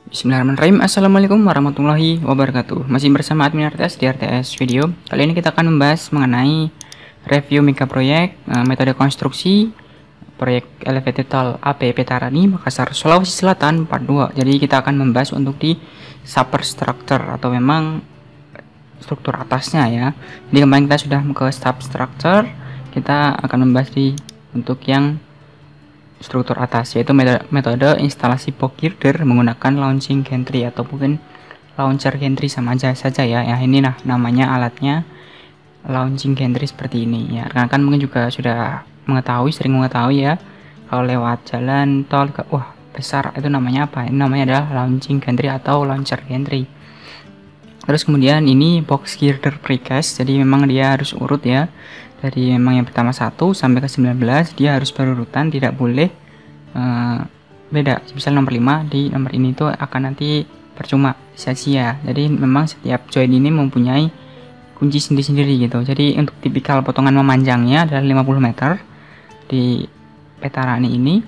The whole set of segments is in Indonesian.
Bismillahirrahmanirrahim. Assalamualaikum warahmatullahi wabarakatuh. Masih bersama admin RTS di RTS Video. Kali ini kita akan membahas mengenai review mega proyek, metode konstruksi proyek elevated tol AP Petarani Makassar Sulawesi Selatan part 2. Jadi kita akan membahas untuk di substructure atau memang struktur atasnya ya. Jadi kemarin kita sudah ke substructure, kita akan membahas di untuk yang struktur atas, yaitu metode instalasi box girder menggunakan launching gantry atau mungkin launcher gantry, sama aja saja ya. Ini namanya alatnya launching gantry seperti ini ya. Rekan-rekan mungkin juga sudah sering mengetahui ya, kalau lewat jalan tol wah besar itu namanya apa? Ini namanya adalah launching gantry atau launcher gantry. Terus kemudian ini box girder precast, jadi memang dia harus urut ya. Dari memang yang pertama 1 sampai ke 19 dia harus berurutan, tidak boleh beda. Misal nomor 5 di nomor ini tuh akan nanti percuma, sia-sia. Jadi memang setiap join ini mempunyai kunci sendiri-sendiri gitu. Jadi untuk tipikal potongan memanjangnya adalah 50 meter di Petarani ini.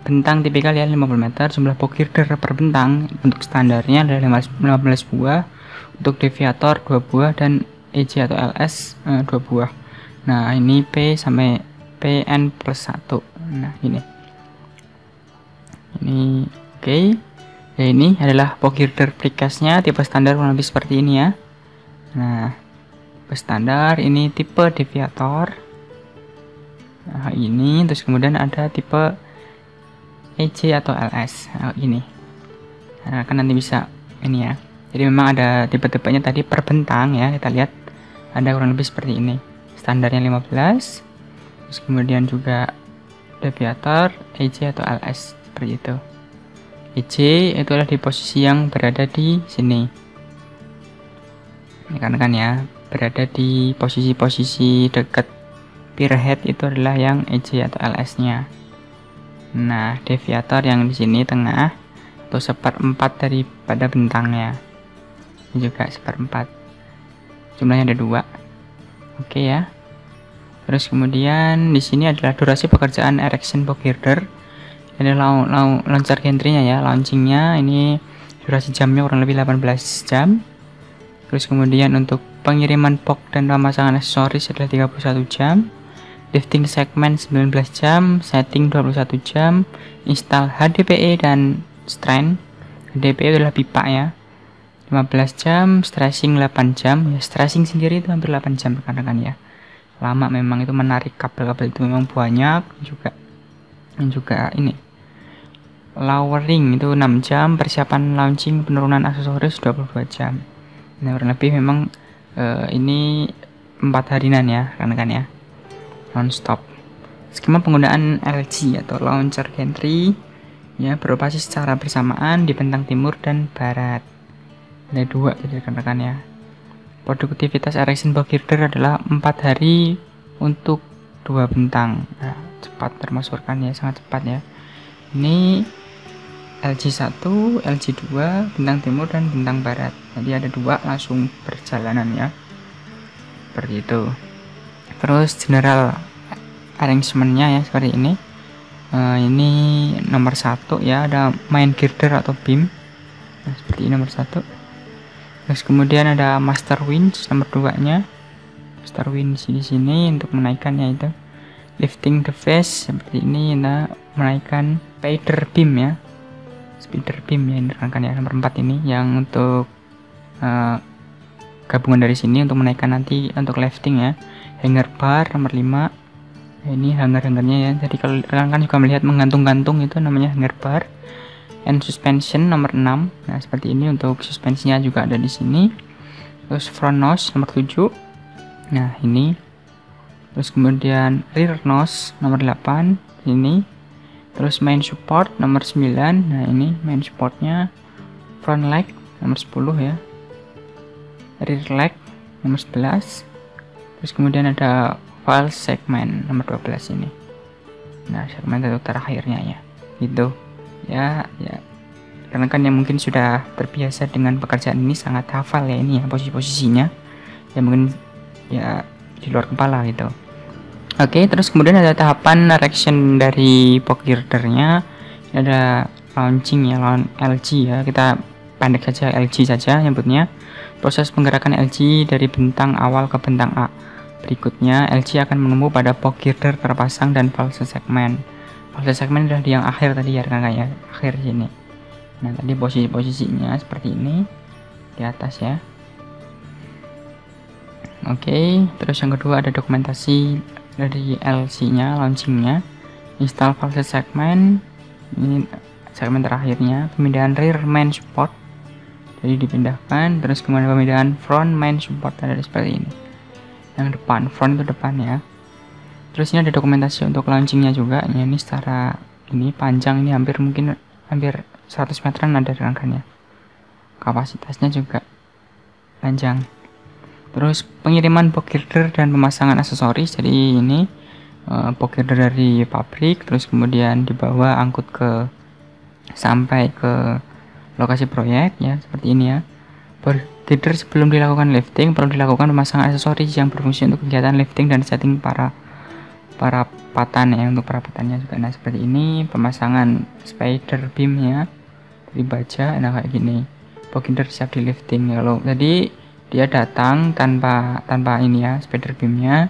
Bentang tipikal ya 50 meter, jumlah box girder per bentang untuk standarnya adalah 15 buah, untuk deviator 2 buah, dan EJ atau LS 2 buah. Nah ini P sampai PN plus 1. Nah ini oke. Ya, ini adalah box girder precastnya, tipe standar kurang lebih seperti ini ya. Nah tipe standar ini tipe deviator. Nah ini, terus kemudian ada tipe EJ atau LS. Nah, ini nah, kan nanti bisa ini ya. Jadi memang ada tipe-tipenya tadi per bentang ya. Kita lihat ada kurang lebih seperti ini. Standarnya 15. Terus kemudian juga deviator, EJ atau LS seperti itu. EJ itu adalah di posisi yang berada di sini. Ini kan ya, berada di posisi-posisi dekat pierhead itu adalah yang EJ atau LS-nya. Nah, deviator yang di sini tengah atau 1/4 daripada bentangnya. Ini juga 1/4. Jumlahnya ada 2. Oke ya. Terus kemudian di sini adalah durasi pekerjaan erection box girder. Ini launcher gantry-nya ya, launchingnya ini durasi jamnya kurang lebih 18 jam. Terus kemudian untuk pengiriman box dan pemasangan aksesoris adalah 31 jam. Lifting segment 19 jam, setting 21 jam, install HDPE dan strain. HDPE adalah pipa ya, 15 jam, stressing 8 jam. Ya, stressing sendiri itu hampir 8 jam rekan-rekan ya. Lama memang itu, menarik kabel-kabel itu memang banyak juga. Dan juga ini lowering itu 6 jam, persiapan launching penurunan aksesoris 22 jam. Nah, kurang lebih memang ini 4 harian ya rekan-rekan ya, non-stop. Skema penggunaan LG atau launcher gantry ya, beroperasi secara bersamaan di bentang timur dan barat. Ada 2 jadi rekan-rekan ya. Produktivitas erection box girder adalah 4 hari untuk 2 bentang. Nah, cepat termasukkan ya, sangat cepat ya. Ini LG1, LG2, bentang timur dan bentang barat. Jadi ada 2 langsung perjalanan ya. Seperti itu. Terus general arrangementnya ya seperti ini. Ini nomor 1 ya, ada main girder atau beam. Nah, seperti ini nomor 1. Terus kemudian ada master winch nomor 2 nya. Master winch di sini untuk menaikkannya itu. Lifting the face seperti ini, nah menaikkan spider beam ya. Spider beam ya, ini rekan ya, nomor 4 ini yang untuk gabungan dari sini untuk menaikkan nanti untuk lifting ya. Hanger bar nomor 5. Ini hanger-hangernya ya. Jadi kalau rekan juga melihat menggantung-gantung itu namanya hanger bar. And suspension nomor 6. Nah, seperti ini untuk suspensinya juga ada di sini. Terus front nose nomor 7. Nah, ini. Terus kemudian rear nose nomor 8 ini. Terus main support nomor 9. Nah, ini main supportnya. Front leg nomor 10 ya. Rear leg nomor 11. Terus kemudian ada file segment nomor 12 ini. Nah, segmen untuk terakhirnya ya. Gitu. Ya, karena kan yang mungkin sudah terbiasa dengan pekerjaan ini sangat hafal ya ini ya posisi-posisinya. Ya mungkin ya di luar kepala gitu. Oke, terus kemudian ada tahapan erection dari box girdernya. Ada launching ya, LG ya, kita pendek saja LG saja nyebutnya. Proses penggerakan LG dari bentang awal ke bentang A. Berikutnya LG akan menemu pada POG girder terpasang dan false segmen. False segmen adalah di yang akhir tadi ya rekan-rekan ya, akhir sini. Nah tadi posisinya seperti ini di atas ya. Oke, terus yang kedua ada dokumentasi dari LC nya, launchingnya, install false segment, ini segmen terakhirnya, pemindahan rear main support, jadi dipindahkan, terus kemudian pemindahan front main support ada seperti ini. Yang depan, front itu depan ya. Terus ini ada dokumentasi untuk launchingnya juga, ya, ini secara ini panjang ini hampir 100 meteran ada rekan-rekan ya. Kapasitasnya juga panjang. Terus pengiriman POG girder dan pemasangan aksesoris, jadi ini POG girder dari pabrik, terus kemudian dibawa angkut sampai ke lokasi proyek ya, seperti ini ya. POG girder sebelum dilakukan lifting perlu dilakukan pemasangan aksesoris yang berfungsi untuk kegiatan lifting dan setting para parapatan ya, untuk perapatannya juga. Nah seperti ini pemasangan spider beamnya dari baja, nah kayak gini. POG girder siap di lifting ya loh. Jadi dia datang tanpa ini ya, spider beamnya,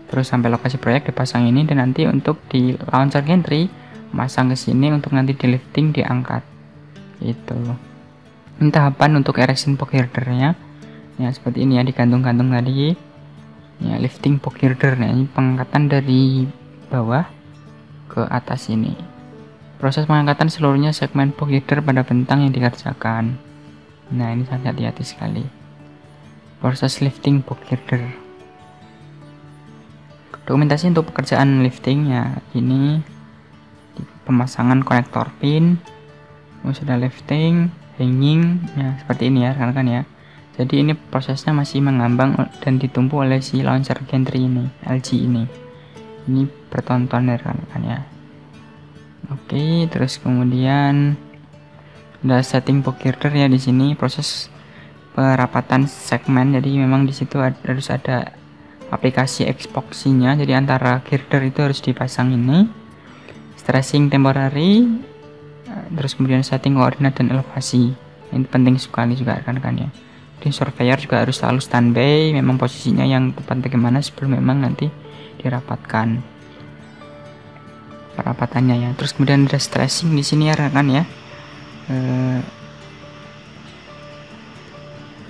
terus sampai lokasi proyek dipasang ini, dan nanti untuk di launcher gantry masang ke sini untuk nanti di lifting diangkat itu. Ini tahapan untuk erection POG girdernya ya, seperti ini ya, digantung-gantung tadi ya, lifting POG girder. Nah ini pengangkatan dari bawah ke atas ini. Proses pengangkatan seluruhnya segmen POG girder pada bentang yang dikerjakan. Nah ini sangat hati-hati sekali. Proses lifting POG girder. Dokumentasi untuk pekerjaan lifting ya, ini pemasangan konektor pin, sudah lifting, hanging ya, seperti ini ya rekan-rekan ya. Jadi ini prosesnya masih mengambang dan ditumpu oleh si launcher gantry ini, LG ini. Ini bertonton ya rekan-rekan ya. Oke, terus kemudian ada setting POG girder ya, di sini proses perapatan segmen. Jadi memang di situ harus ada aplikasi epoxinya, jadi antara girder itu harus dipasang ini, stressing temporary, terus kemudian setting koordinat dan elevasi. Ini penting sekali juga rekan-rekan ya. Di surveyor juga harus selalu standby, memang posisinya yang tepat bagaimana sebelum memang nanti dirapatkan perapatannya ya. Terus kemudian ada stressing di sini ya rekan ya.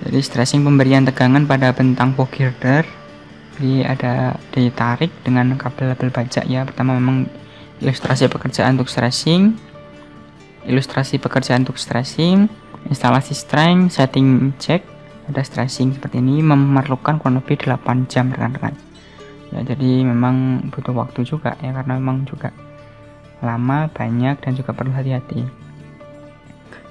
Jadi stressing pemberian tegangan pada bentang POG girder, jadi ada ditarik dengan kabel-kabel baja ya. Pertama memang ilustrasi pekerjaan untuk stressing, instalasi strength, setting check, ada stressing seperti ini, memerlukan kurang lebih 8 jam rekan-rekan ya. Jadi memang butuh waktu juga ya, karena memang juga lama, banyak, dan juga perlu hati-hati.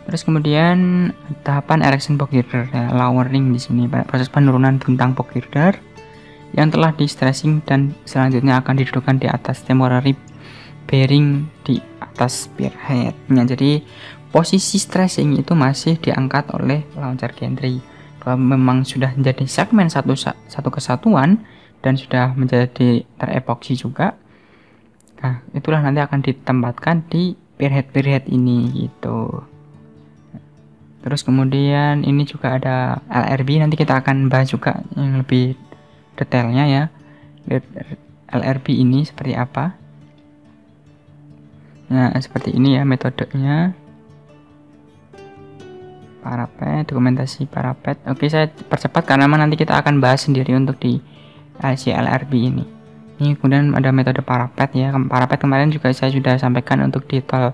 Terus kemudian tahapan erection POG girder ya, lowering di sini, proses penurunan bentang POG girder yang telah di stressing dan selanjutnya akan didudukkan di atas temporary bearing di atas spearheadnya. Jadi posisi stressing itu masih diangkat oleh launcher gantry. Kalau memang sudah menjadi segmen satu kesatuan dan sudah menjadi terepoksi juga, nah itulah nanti akan ditempatkan di spearhead ini gitu. Terus kemudian ini juga ada LRB, nanti kita akan bahas juga yang lebih detailnya ya. LRB ini seperti apa. Nah seperti ini ya metodenya. Parapet, dokumentasi parapet. Oke, saya percepat karena memang nanti kita akan bahas sendiri untuk di LRB ini. Ini kemudian ada metode parapet ya. Parapet kemarin juga saya sudah sampaikan untuk di tol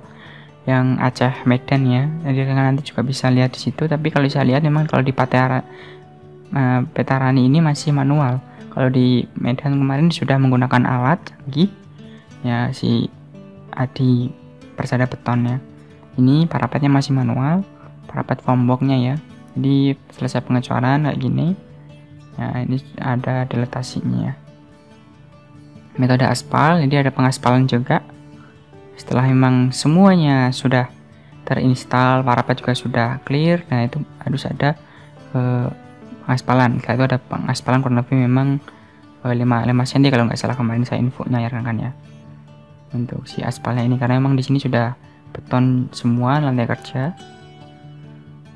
yang Aceh Medan ya, jadi nanti juga bisa lihat di situ. Tapi kalau saya lihat memang kalau di Petarani ini masih manual. Kalau di Medan kemarin sudah menggunakan alat canggih ya, si Adi Persada Beton ya. Ini parapetnya masih manual, parapet foam boxnya ya. Jadi selesai pengecoran kayak gini ya, ini ada diletasinya ya. Metode aspal, jadi ada pengaspalan juga. Setelah memang semuanya sudah terinstall, parapet juga sudah clear, nah itu harus ada pengaspalan. Setelah itu ada pengaspalan kurang lebih memang 5 cm kalau nggak salah kemarin saya infonya ya rekan ya, untuk si aspalnya ini, karena memang di sini sudah beton semua lantai kerja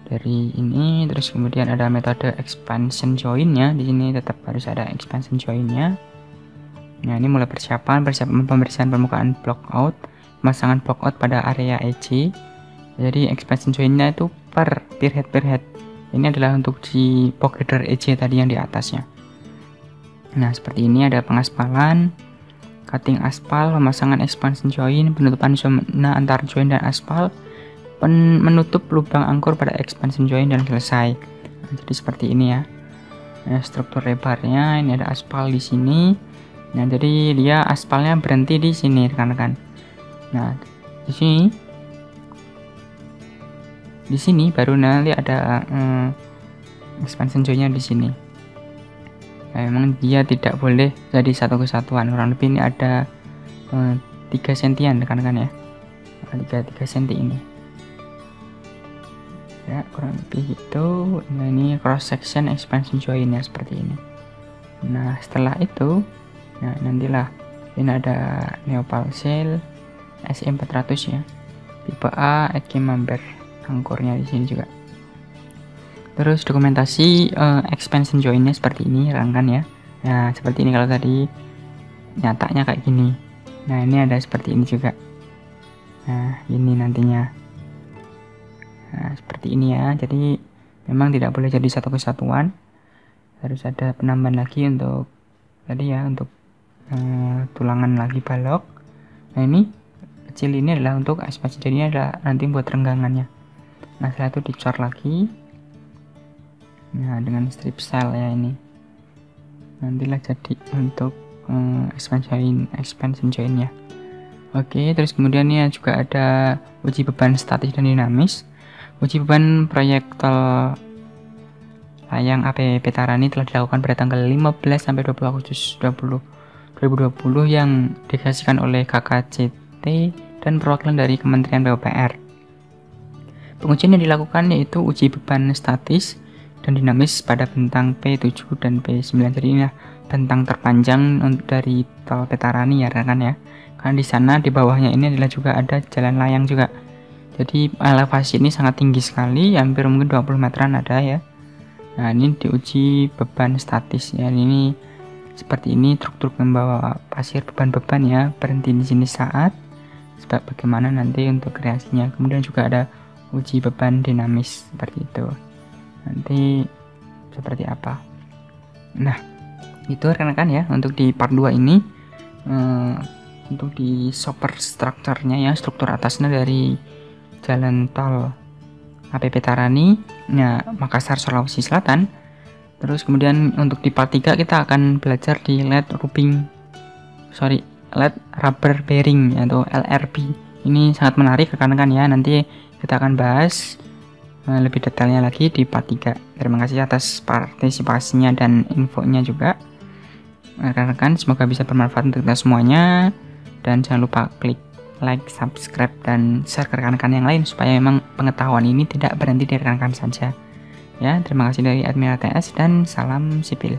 dari ini. Terus kemudian ada metode expansion joinnya, di sini tetap harus ada expansion joinnya. Nah, ini mulai persiapan pembersihan permukaan block out, pemasangan block out pada area EC. Jadi expansion joinnya itu per head. Ini adalah untuk di pocket header EC tadi yang di atasnya. Nah, seperti ini ada pengaspalan, cutting aspal, pemasangan expansion join, penutupan zona antar join dan aspal, menutup lubang angkur pada expansion join dan selesai. Nah, jadi seperti ini ya. Nah, struktur rebarnya ini ada aspal di sini. Nah, jadi dia aspalnya berhenti di sini, rekan-rekan. Nah, di sini baru nanti ada expansion joinnya di sini. Nah, memang dia tidak boleh jadi satu kesatuan, kurang lebih ini ada 3 sentian, rekan-rekan ya. 3 senti ini. Ya, kurang lebih itu. Nah, ini cross section expansion joinnya seperti ini. Nah, setelah itu, nah nantilah ini ada neopal shell SE400 ya, tipe A, camembert, angkornya di sini juga. Terus dokumentasi expansion joinnya seperti ini, rekan ya. Nah, seperti ini kalau tadi nyatanya kayak gini. Nah, ini ada seperti ini juga. Nah, ini nantinya. Nah, seperti ini ya. Jadi memang tidak boleh jadi satu kesatuan. Harus ada penambahan lagi untuk tadi ya, untuk tulangan lagi balok. Nah, ini kecil ini adalah untuk expansion joinnya, adalah nanti buat renggangannya. Nah, setelah itu dicor lagi. Nah, dengan strip style ya ini. Nantilah jadi untuk expansion joinnya. Oke, terus kemudian ini juga ada uji beban statis dan dinamis. Uji beban proyektil layang AP Petarani telah dilakukan pada tanggal 15 sampai 20 Agustus 2020 yang disaksikan oleh KKCT dan perwakilan dari Kementerian PUPR. Pengujian yang dilakukan yaitu uji beban statis dan dinamis pada bentang P7 dan P9. Jadi ini bentang terpanjang dari tol Petarani ya, rekan ya. Karena di sana di bawahnya ini adalah juga ada jalan layang juga. Jadi elevasi ini sangat tinggi sekali, hampir mungkin 20 meteran ada ya. Nah, ini diuji beban statis ya. Ini seperti ini truk-truk membawa pasir beban-beban ya, berhenti di sini saat sebab bagaimana nanti untuk kreasinya. Kemudian juga ada uji beban dinamis seperti itu. Nanti seperti apa. Nah, itu rekan-rekan ya untuk di part 2 ini. Untuk di superstructure-nya ya, struktur atasnya dari jalan tol AP Petarani, ya, Makassar, Sulawesi Selatan. Terus kemudian untuk di part 3 kita akan belajar di LED rubber bearing atau LRB. Ini sangat menarik rekan-rekan ya. Nanti kita akan bahas lebih detailnya lagi di part 3. Terima kasih atas partisipasinya dan infonya juga rekan-rekan. Semoga bisa bermanfaat untuk kita semuanya. Dan jangan lupa klik like, subscribe, dan share ke rekan-rekan yang lain supaya memang pengetahuan ini tidak berhenti di rekan-rekan saja. Ya, terima kasih dari Admin ATS dan salam sipil.